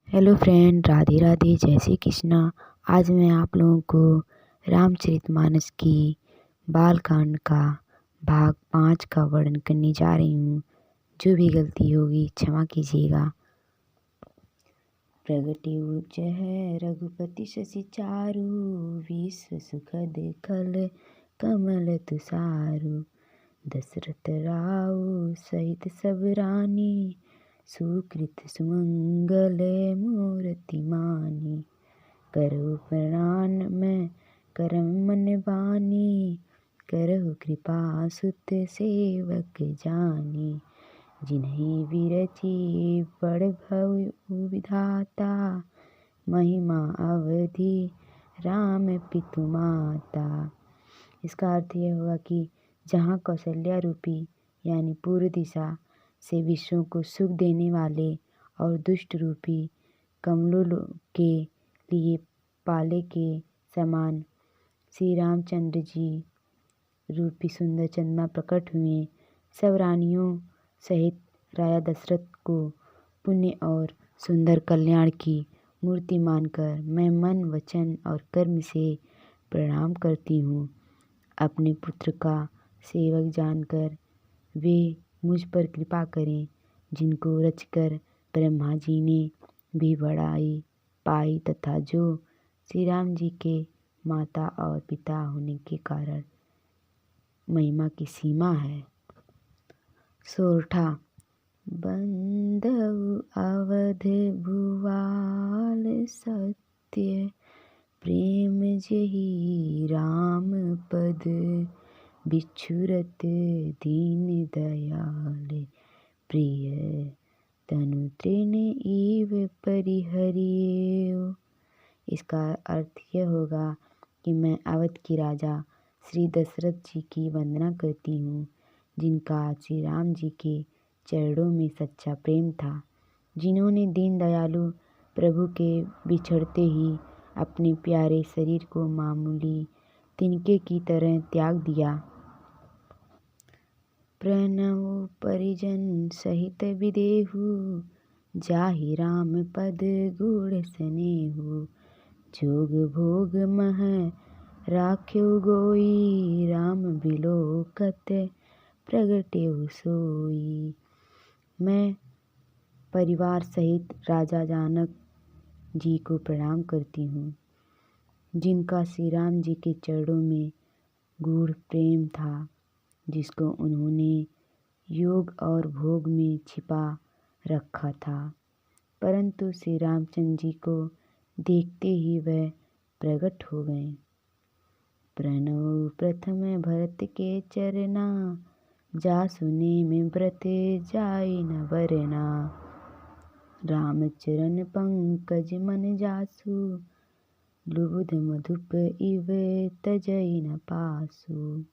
Hello friend, Radhe Radhe, जय श्री कृष्णा। आज मैं आप लोगों को रामचरितमानस की बालकांड का भाग 5 का वर्णन करने जा रही हूँ। जो भी गलती होगी क्षमा कीजिएगा। प्रगटे उज्जै रघुपति शशि चारु, विश्व सुखद खल कमल तुषारु। दशरथ राउ सहित सब रानी, सुकृत सुमंगल मूर्ति मानी। करहु प्रणाम मैं करम मन बानी, करहु कृपा सुत सेवक जानी। जिन्हि विरचि बड़ भउ विधाता, महिमा अवधि राम पितु माता। इसका अर्थ यह हुआ कि जहाँ कौशल्या रूपी यानी पूर्व दिशा से विश्वों को सुख देने वाले और दुष्ट रूपी कमलों के लिए पाले के समान श्री रामचंद्र जी रूपी सुंदर चंद्रमा प्रकट हुए, सब रानियों सहित राजा दशरथ को पुण्य और सुंदर कल्याण की मूर्ति मानकर मैं मन वचन और कर्म से प्रणाम करती हूँ। अपने पुत्र का सेवक जानकर वे मुझ पर कृपा करें, जिनको रचकर ब्रह्मा जी ने भी बड़ाई पाई तथा जो श्री राम जी के माता और पिता होने के कारण महिमा की सीमा है। सोरठा। बंधु अवध भुवाल सत्य, प्रेम जेहि राम पद। बिछुरत दीन दयाल, प्रिय तनु तृण इव परिहरियो। इसका अर्थ यह होगा कि मैं अवध की राजा श्री दशरथ जी की वंदना करती हूँ, जिनका श्री राम जी के चरणों में सच्चा प्रेम था, जिन्होंने दीन दयालु प्रभु के बिछड़ते ही अपने प्यारे शरीर को मामूली तिनके की तरह त्याग दिया। प्रणव परिजन सहित विदेहु, जाहि राम पद गुण स्नेहु। जोग भोग मह राख्यो गोई, राम बिलोकत प्रगटेहु सोई। मैं परिवार सहित राजा जनक जी को प्रणाम करती हूँ, जिनका श्री राम जी के चरणों में गूढ़ प्रेम था, जिसको उन्होंने योग और भोग में छिपा रखा था, परंतु श्री रामचंद्र जी को देखते ही वह प्रकट हो गए। प्रणव प्रथम भरत के चरना, जासु नेमि व्रत जाय न वरना। राम चरण पंकज मन जासु, लुब्ध मधुप इव तजै न पासु।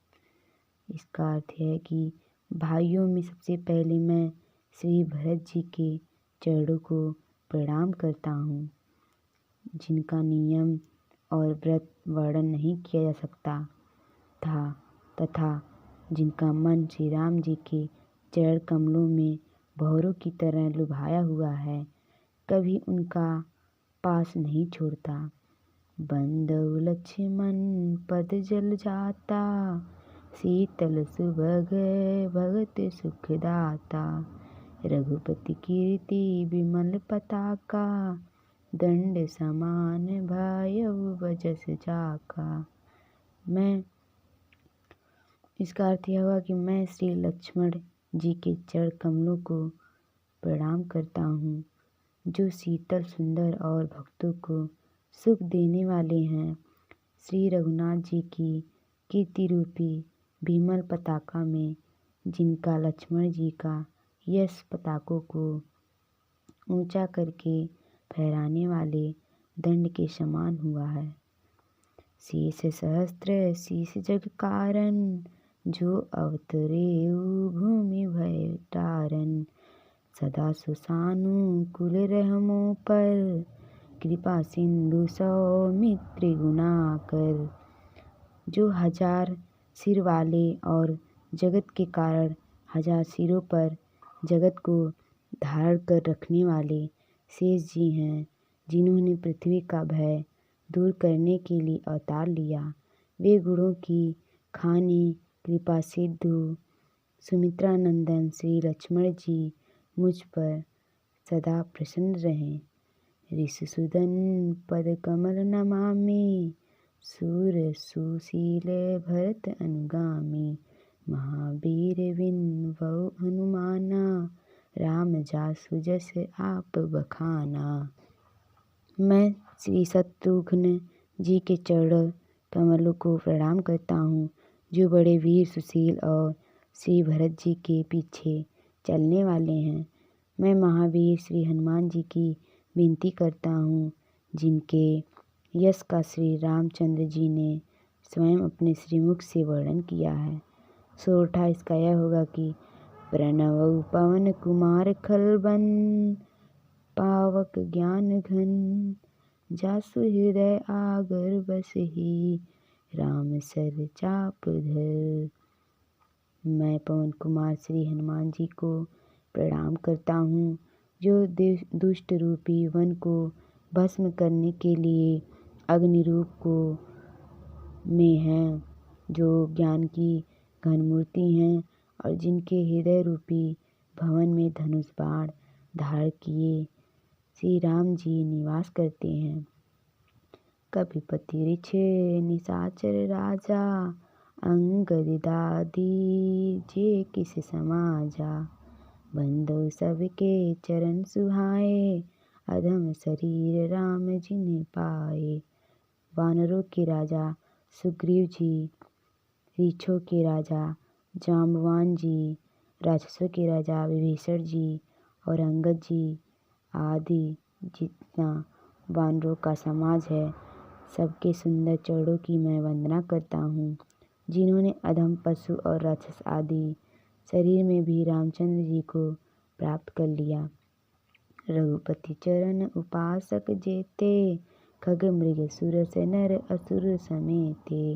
इसका अर्थ है कि भाइयों में सबसे पहले मैं श्री भरत जी के चरणों को प्रणाम करता हूँ, जिनका नियम और व्रत वर्णन नहीं किया जा सकता था तथा जिनका मन श्री राम जी के चरण कमलों में भौरों की तरह लुभाया हुआ है, कभी उनका पास नहीं छोड़ता। बंधु लक्ष्मण पद जल जाता, शीतल सुभग भगत सुखदाता। रघुपति कीर्ति विमल पताका, दंड समान भयउ बजस जाका। इसका अर्थ यह हुआ कि मैं श्री लक्ष्मण जी के चरण कमलों को प्रणाम करता हूँ, जो शीतल सुंदर और भक्तों को सुख देने वाले हैं। श्री रघुनाथ जी की कीर्ति रूपी विमल पताका में, जिनका लक्ष्मण जी का यश पताकों को ऊंचा करके फहराने वाले दंड के समान हुआ है। शीश सहस्त्र शीश जग कारण, जो अवतरेउ भूमि भय तारन। सदा सुसानु कुल रहमो पर, कृपा सिंधु सौमित्र गुणाकर। जो 1000 सिर वाले और जगत के कारण 1000 सिरों पर जगत को धारण कर रखने वाले शेष जी हैं जिन्होंने पृथ्वी का भय दूर करने के लिए अवतार लिया। वे गुणों की खानी कृपा सिद्धू सुमित्रा नंदन श्री लक्ष्मण जी मुझ पर सदा प्रसन्न रहें। ऋषिसुदन पद कमल नमामि सूर सुशील भरत अनुगामी महावीर विन वौ हनुमाना राम जासु जस आप बखाना। मैं श्री शत्रुघ्न जी के चरण कमलों को प्रणाम करता हूँ जो बड़े वीर सुशील और श्री भरत जी के पीछे चलने वाले हैं। मैं महावीर श्री हनुमान जी की विनती करता हूँ जिनके यश का श्री रामचंद्र जी ने स्वयं अपने श्रीमुख से वर्णन किया है। सोरठा इसका यह होगा कि प्रणव पवन कुमार खलबन पावक ज्ञान घन जासु हृदय आगर बसहि राम सर चाप धर। मैं पवन कुमार श्री हनुमान जी को प्रणाम करता हूँ जो दुष्ट रूपी वन को भस्म करने के लिए अग्नि रूप को में हैं, जो ज्ञान की घन मूर्ति हैं और जिनके हृदय रूपी भवन में धनुष बाण धार किए श्री राम जी निवास करते हैं। कपिपति ऋष निशाचर राजा अंगद दादी जे किस समाजा बंदो सबके चरण सुहाए अधम शरीर राम जिन पाए। वानरों के राजा सुग्रीव जी, ऋक्षों के राजा जाम्बवान जी, राक्षसों के राजा विभीषण जी और अंगद जी आदि जितना वानरों का समाज है, सबके सुंदर चरणों की मैं वंदना करता हूँ जिन्होंने अधम पशु और राक्षस आदि शरीर में भी रामचंद्र जी को प्राप्त कर लिया। रघुपति चरण उपासक जेते खग मृग सुर से नर असुर समेते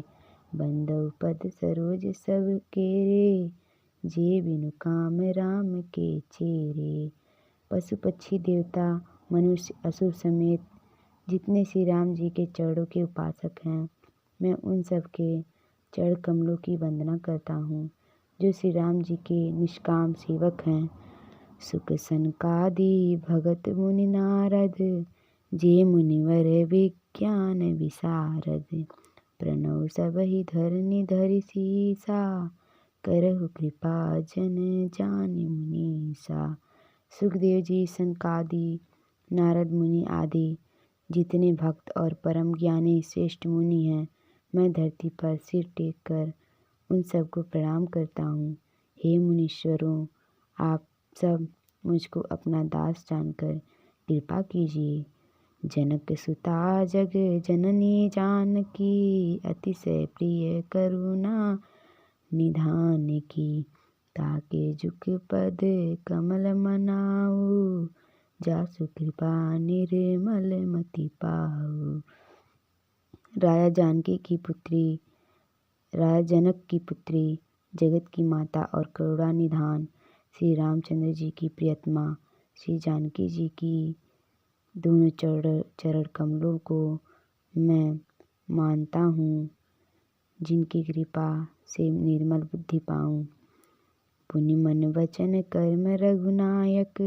बंदौ पद सरोज सब केरे जे बिनु काम राम के चेरे। पशु पक्षी देवता मनुष्य असुर समेत जितने श्री राम जी के चरणों के उपासक हैं, मैं उन सब के चरण कमलों की वंदना करता हूँ जो श्री राम जी के निष्काम सेवक हैं। सुख सनकादि भगत मुनि नारद जे मुनिवर विज्ञान विशारद प्रणव सबहि धरनि धरि सीसा करहु कृपा जन जानि मुनीसा। सुखदेव जी, सनकादि, नारद मुनि आदि जितने भक्त और परम ज्ञानी श्रेष्ठ मुनि हैं, मैं धरती पर सिर टेक कर उन सबको प्रणाम करता हूँ। हे मुनीश्वरों, आप सब मुझको अपना दास जानकर कृपा कीजिए। जनक सुता जग जननी जानकी अतिशय प्रिय करुणा निधान की ताके जुग पद कमल मनाऊ जासु कृपा निर्मल मति पाऊ। राजा जानकी की पुत्री, राजा जनक की पुत्री, जगत की माता और करुणा निधान श्री रामचंद्र जी की प्रियतमा श्री जानकी जी की दोनों चरण कमलों को मैं मानता हूँ, जिनकी कृपा से निर्मल बुद्धि पाऊँ। पुनि मन वचन कर्म रघुनायक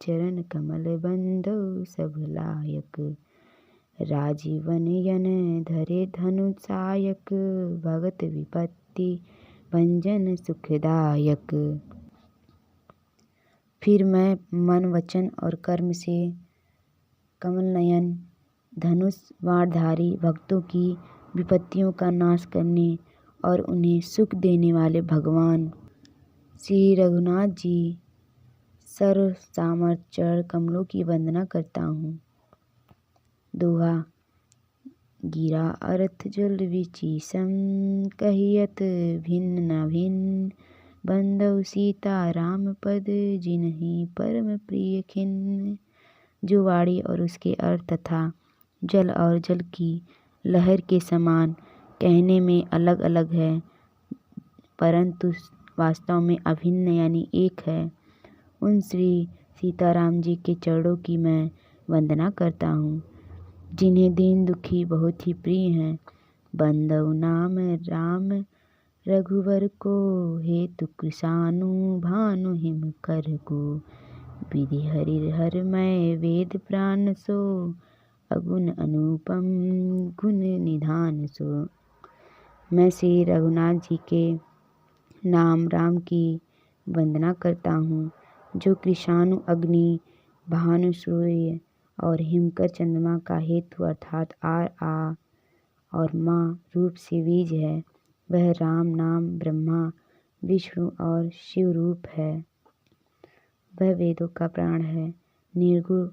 चरण कमल बंधु सब लायक राजीवन यन धरे धनु सायक भगत विपत्ति भंजन सुखदायक। फिर मैं मन वचन और कर्म से कमल नयन धनुष बाणधारी भक्तों की विपत्तियों का नाश करने और उन्हें सुख देने वाले भगवान श्री रघुनाथ जी सर्व सामर्थ्य चरण कमलों की वंदना करता हूँ। दोहा। गिरा अर्थ जुल विचिसम कहियत भिन्न न भिन्न बंदौ सीता राम पद जिन्हि परम प्रिय खिन्न। जो वाणी और उसके अर्थ तथा जल और जल की लहर के समान कहने में अलग अलग है, परंतु वास्तव में अभिन्न यानी एक है, उन श्री सीताराम जी के चरणों की मैं वंदना करता हूँ। जिन्हें दीन दुखी बहुत ही प्रिय हैं, बंदव नाम राम रघुवर को, हेतु कृशानु भानु हिम कर को, विधि हरि हरमय वेद प्राण सो, अगुण अनुपम गुण निधान सो। मैं श्री रघुनाथ जी के नाम राम की वंदना करता हूँ, जो कृशानु अग्नि, भानु सूर्य और हिमकर चंद्रमा का हेतु अर्थात आर आ और माँ रूप से बीज है। वह राम नाम ब्रह्मा विष्णु और शिव रूप है। वह वेदों का प्राण है, निर्गुण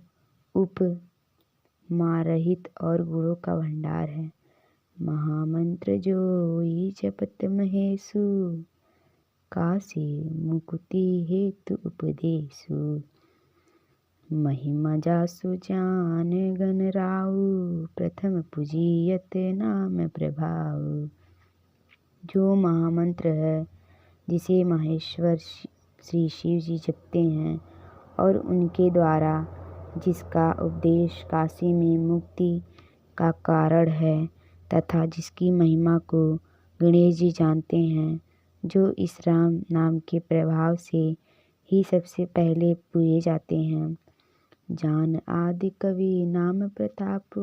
उपमारहित और गुणों का भंडार है। महामंत्र जोई जपत महेशु, काशी मुकुति हेतु उपदेशु। महिमा जासु जान गण राउ, प्रथम पूजियत नाम प्रभाव। जो महामंत्र है, जिसे महेश्वर श्री शिव जी जपते हैं और उनके द्वारा जिसका उपदेश काशी में मुक्ति का कारण है तथा जिसकी महिमा को गणेश जी जानते हैं, जो इस राम नाम के प्रभाव से ही सबसे पहले पूजे जाते हैं। जान आदि कवि नाम प्रतापु,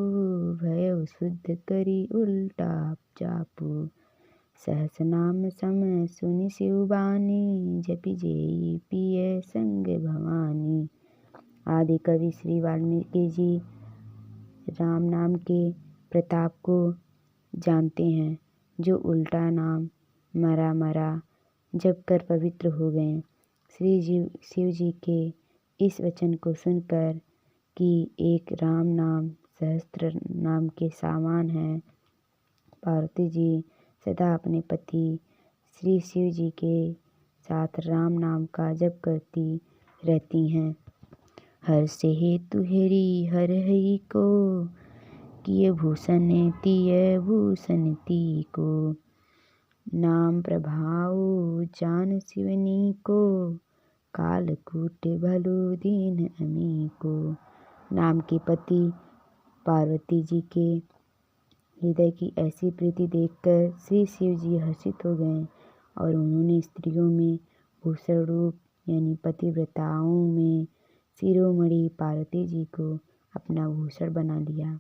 भय शुद्ध करी उल्टा जापु। सहस नाम सम सुनि शिव बानी, जपि जेई पिय संग भवानी। आदि कवि श्री वाल्मीकि जी राम नाम के प्रताप को जानते हैं, जो उल्टा नाम मरा मरा जप कर पवित्र हो गए। शिव जी के इस वचन को सुनकर कि एक राम नाम सहस्त्र नाम के समान है, पार्वती जी सदा अपने पति श्री शिव जी के साथ राम नाम का जप करती रहती हैं। हर से हेतु हेरी हर हई को, किए भूषण तिय भूषण ती को। नाम प्रभाव जान शिवनी को, कालकूट भलो दीन अमी को। नाम के पति पार्वती जी के हृदय की ऐसी प्रीति देखकर श्री शिव जी हर्षित हो गए और उन्होंने स्त्रियों में भूषण रूप यानी पतिव्रताओं में शिरोमणि पार्वती जी को अपना भूषण बना लिया,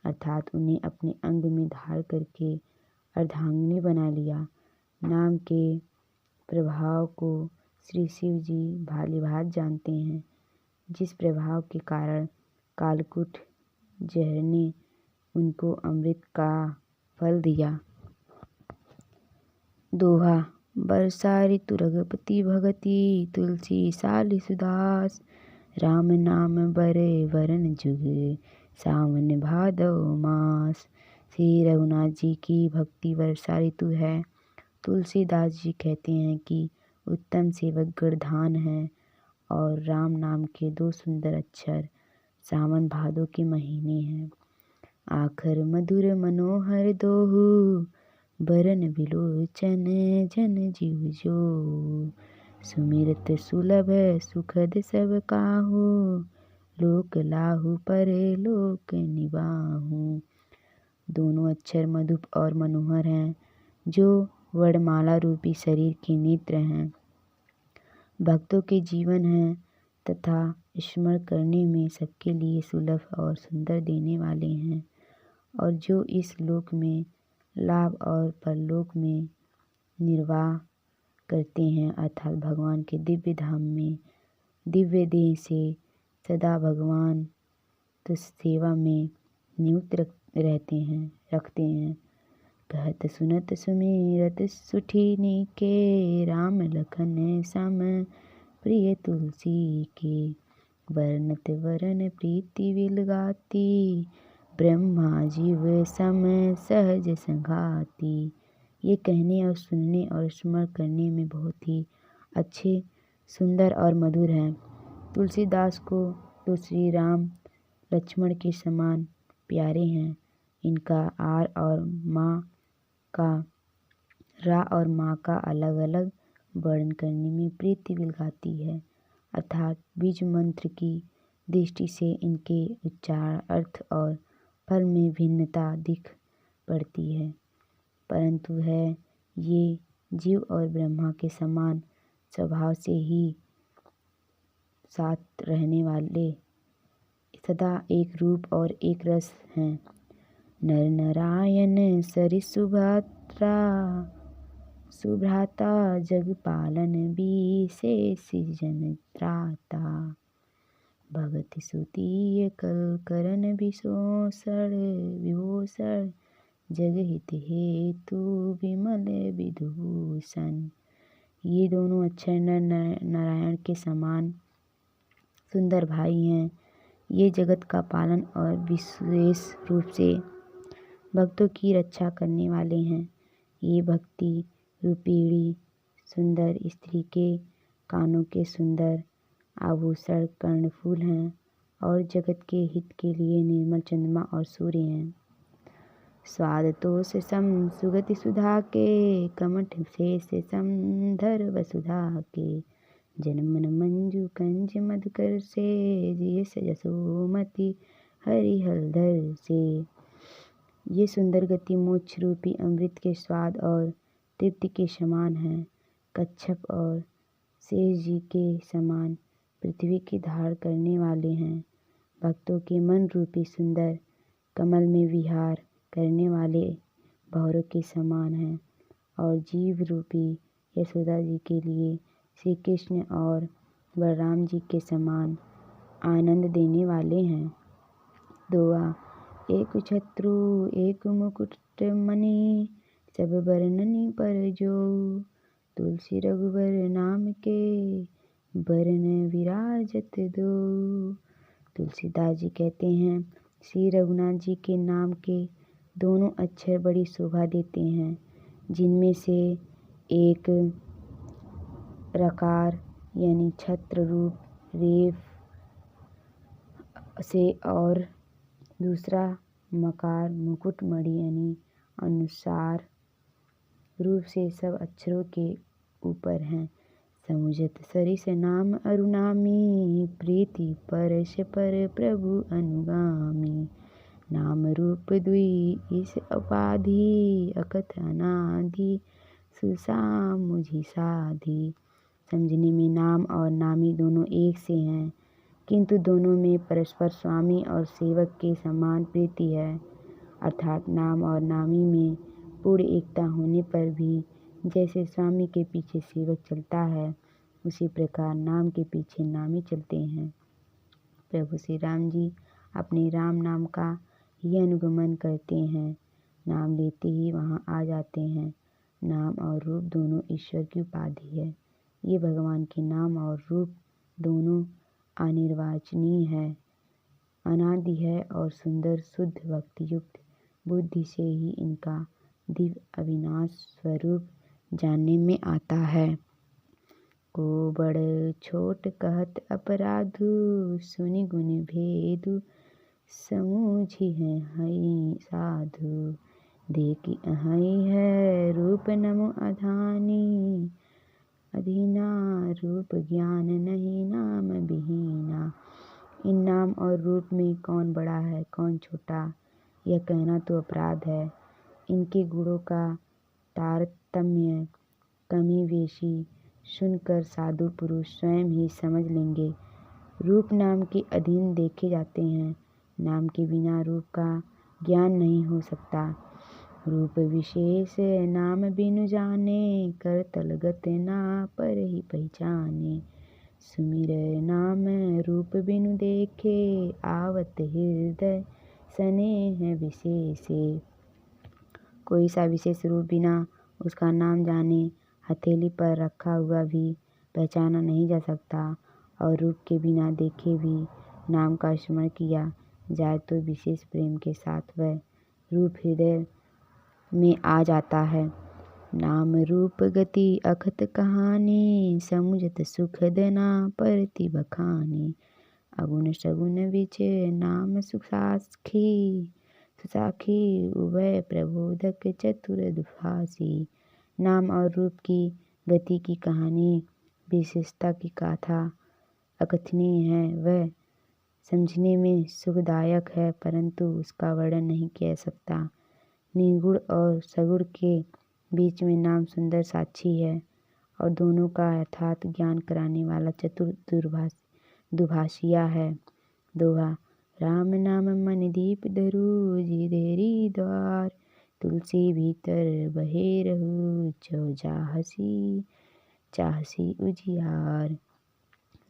अर्थात उन्हें अपने अंग में धार करके अर्धांगिनी बना लिया। नाम के प्रभाव को श्री शिव जी भाली भांति जानते हैं, जिस प्रभाव के कारण कालकूट जहर ने उनको अमृत का फल दिया। दोहा। वर्षा ऋतु रघुपति भगति, तुलसी साली सुदास। राम नाम बरे वरन जुग, सावन भादव मास। श्री रघुनाथ जी की भक्ति वर्षा ऋतु है। तुलसीदास जी कहते हैं कि उत्तम सेवक गणधान है और राम नाम के दो सुंदर अक्षर सावन भादो के महीने हैं। आखर मधुर मनोहर दोहु, बरन बिलोचन जन जीव जो। सुमिरत सुलभ सुखद सब काहू, लोक लाहु परे लोक निबाहु। दोनों अक्षर मधुप और मनोहर हैं, जो वर्णमाला रूपी शरीर के नेत्र हैं, भक्तों के जीवन हैं तथा स्मरण करने में सबके लिए सुलभ और सुंदर देने वाले हैं, और जो इस लोक में लाभ और परलोक में निर्वाह करते हैं, अर्थात भगवान के दिव्य धाम में दिव्य देह से सदा भगवान तो सेवा में नियुक्त रखते हैं। कहत सुनत सुमिरत सुठिनी के, राम लखन सम प्रिय तुलसी के। वर्णत वरन प्रीति विलगाती, ब्रह्मा जीव सम सहज संघाती। ये कहने और सुनने और स्मरण करने में बहुत ही अच्छे, सुंदर और मधुर हैं। तुलसीदास को तो श्री राम लक्ष्मण के समान प्यारे हैं। इनका रा और माँ का अलग अलग वर्णन करने में प्रीति विलगाती है, अर्थात बीज मंत्र की दृष्टि से इनके उच्चारण, अर्थ और फल में भिन्नता दिख पड़ती है, परंतु है ये जीव और ब्रह्मा के समान स्वभाव से ही साथ रहने वाले, सदा एक रूप और एक रस हैं। नर नारायण सरिसुभद्रा सुभ्राता जगपालन विशेष जन त्राता। भगति सुतीय कल करन विभूषण जगहित हेतु विमल विधूषण। ये दोनों अक्षर नर नारायण के समान सुंदर भाई हैं। ये जगत का पालन और विशेष रूप से भक्तों की रक्षा करने वाले हैं। ये भक्ति रूपीणी सुंदर स्त्री के कानों के सुंदर आभूषण कर्णफूल हैं और जगत के हित के लिए निर्मल चंद्रमा और सूर्य हैं। स्वाद तोष सम सुगति सुधा के कमठ शेष समधर वसुधा के। जनमन मंजू कंज मधुकर से जियस जसोमति हरिहरधर से। ये सुंदर गति मोक्ष रूपी अमृत के स्वाद और तृप्ति के समान है। कच्छप और शेष जी के समान पृथ्वी की धार करने वाले हैं। भक्तों के मन रूपी सुंदर कमल में विहार करने वाले भौरों के समान हैं और जीव रूपी यशोदा जी के लिए श्री कृष्ण और बलराम जी के समान आनंद देने वाले हैं। दोआ एक छत्रु एक मुकुट मणि सब बरननि पर जो। तुलसी रघुबर नाम के बरन विराजत दो। तुलसीदास जी कहते हैं श्री रघुनाथ जी के नाम के दोनों अक्षर बड़ी शोभा देते हैं, जिनमें से एक रकार यानी छत्र रूप रेफ से और दूसरा मकार मुकुटमणि यानी अनुसार रूप से सब अक्षरों के ऊपर हैं। समुझत सरिस नाम अरुणामी प्रीति परश पर प्रभु अनुगामी। नाम रूप दुई इस उपाधि अकथ अनादि सुसाम मुझी साधी। समझने में नाम और नामी दोनों एक से हैं, किंतु दोनों में परस्पर स्वामी और सेवक के समान प्रीति है। अर्थात नाम और नामी में पूर्ण एकता होने पर भी जैसे स्वामी के पीछे सेवक चलता है, उसी प्रकार नाम के पीछे नामी चलते हैं। प्रभु श्री राम जी अपने राम नाम का ही अनुगमन करते हैं, नाम लेते ही वहाँ आ जाते हैं। नाम और रूप दोनों ईश्वर की उपाधि है। ये भगवान के नाम और रूप दोनों अनिर्वचनीय है, अनादि है और सुंदर शुद्ध भक्ति युक्त बुद्धि से ही इनका दिव्य अविनाश स्वरूप जानने में आता है। को बड़ छोट कहत अपराधु सुनि गुण भेदु समूझी है हई साधु। देखी अहई है रूप नमो अधानी अधीना रूप ज्ञान नहीं नाम विहीना। इन नाम और रूप में कौन बड़ा है कौन छोटा, यह कहना तो अपराध है। इनके गुणों का तारतम्य कमी बेशी सुनकर साधु पुरुष स्वयं ही समझ लेंगे। रूप नाम के अधीन देखे जाते हैं, नाम के बिना रूप का ज्ञान नहीं हो सकता। रूप विशेष नाम बिनु जाने कर तलगत ना पर ही पहचाने। सुमिर नाम रूप बिनु देखे आवत हृदय स्नेह विशेषे। कोई सा विशेष रूप बिना उसका नाम जाने हथेली पर रखा हुआ भी पहचाना नहीं जा सकता, और रूप के बिना देखे भी नाम का स्मरण किया जाए तो विशेष प्रेम के साथ वह रूप हृदय में आ जाता है। नाम रूप गति अखत कहानी समुझत सुखद ना परति बखानी। अगुण सगुण विच नाम सुसाखी उभय प्रबोधक चतुर दुभाषी। नाम और रूप की गति की कहानी विशेषता की गाथा अकथनीय है। वह समझने में सुखदायक है, परंतु उसका वर्णन नहीं किया जा सकता। निर्गुण और सगुण के बीच में नाम सुंदर साक्षी है और दोनों का यथार्थ ज्ञान कराने वाला चतुर दुभाषिया है। दोहा। राम नाम मन दीप धरू जी देरी द्वार, तुलसी भीतर बहे रहू जो चाहसी उजियार।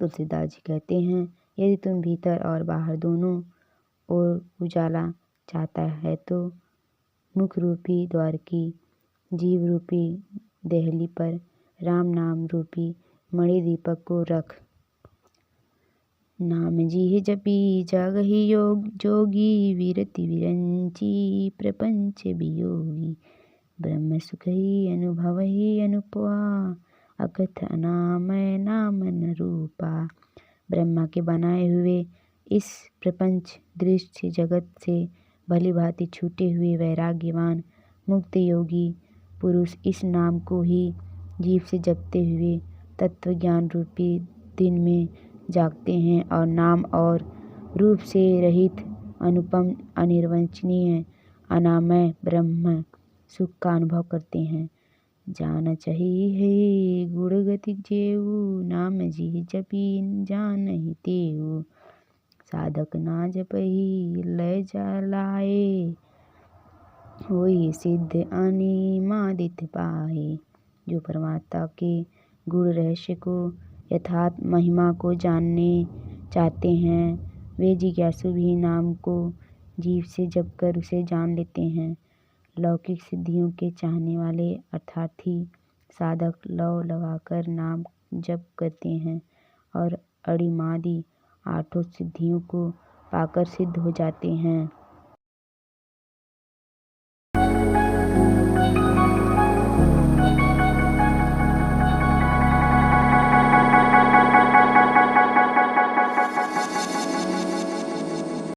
तुलसीदास जी कहते हैं, यदि तुम भीतर और बाहर दोनों ओर उजाला चाहता है तो मुख रूपी द्वार की जीव रूपी देहली पर राम नाम रूपी मणि दीपक को रख। नाम जी जपी जागहि योग जोगी, विरति विरंची प्रपंच वियोगी। ब्रह्म सुख ही अनुभव ही अनुपवा, अकथ अनामय नाम न रूपा। ब्रह्मा के बनाए हुए इस प्रपंच दृश्य जगत से भली भांति छूटे हुए वैराग्यवान मुक्त योगी पुरुष इस नाम को ही जीव से जपते हुए तत्व ज्ञान रूपी दिन में जागते हैं और नाम और रूप से रहित अनुपम अनिर्वचनीय अनामय ब्रह्म सुख का अनुभव करते हैं। जान चाहिए गुण गति जेऊ, नाम जी जपी जानहि तेऊ। साधक ना जपहि लय जलाए, होई सिद्ध अनिमादित पाए। जो परमात्मा के गुण रहस्य को यथार्थ महिमा को जानने चाहते हैं, वे जिज्ञासु भी नाम को जीव से जप कर उसे जान लेते हैं। लौकिक सिद्धियों के चाहने वाले अर्थार्थी साधक लौ लगाकर नाम जप करते हैं और अणिमादि आठों सिद्धियों को पाकर सिद्ध हो जाते हैं।